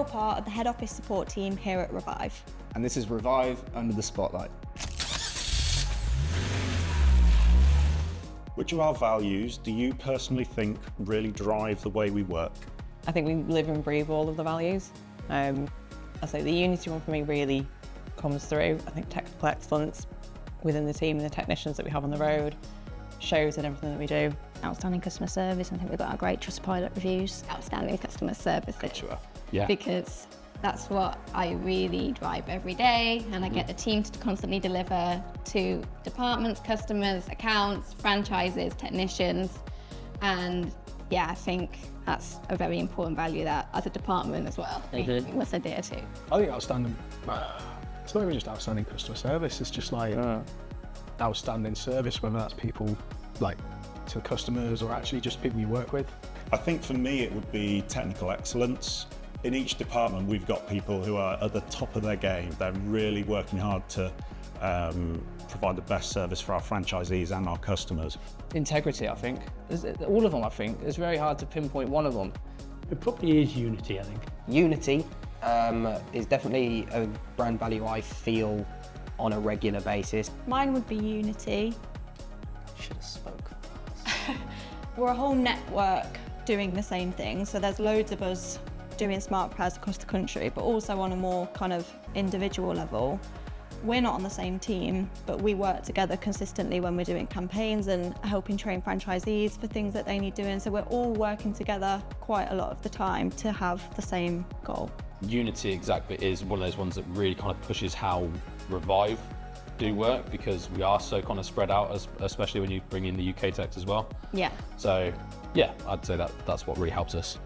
part of the head office support team here at Revive. And this is Revive Under the Spotlight. Which of our values do you personally think really drive the way we work? I think we live and breathe all of the values. I say the unity one for me really comes through. I think technical excellence within the team and the technicians that we have on the road shows in everything that we do. Outstanding customer service. I think we've got our great Trustpilot reviews. Outstanding customer service. Sure. Yeah. Because that's what I really drive every day, and I get the team to constantly deliver to departments, customers, accounts, franchises, technicians, and yeah, I think that's a very important value that as a department as well we must adhere to. I think outstanding, it's not even just outstanding customer service, it's just like outstanding service, whether that's people like to customers or actually just people you work with. I think for me it would be technical excellence. In each department we've got people who are at the top of their game. They're really working hard to provide the best service for our franchisees and our customers. Integrity, I think. All of them, I think. It's very hard to pinpoint one of them. It probably is unity, I think. Unity is definitely a brand value I feel on a regular basis. Mine would be unity. Should have spoken. We're a whole network doing the same thing, so there's loads of us doing smart repairs across the country, but also on a more kind of individual level. We're not on the same team, but we work together consistently when we're doing campaigns and helping train franchisees for things that they need doing. So we're all working together quite a lot of the time to have the same goal. Unity exactly is one of those ones that really kind of pushes how Revive do work, because we are so kind of spread out, especially when you bring in the UK techs as well. Yeah. So yeah, I'd say that's what really helps us.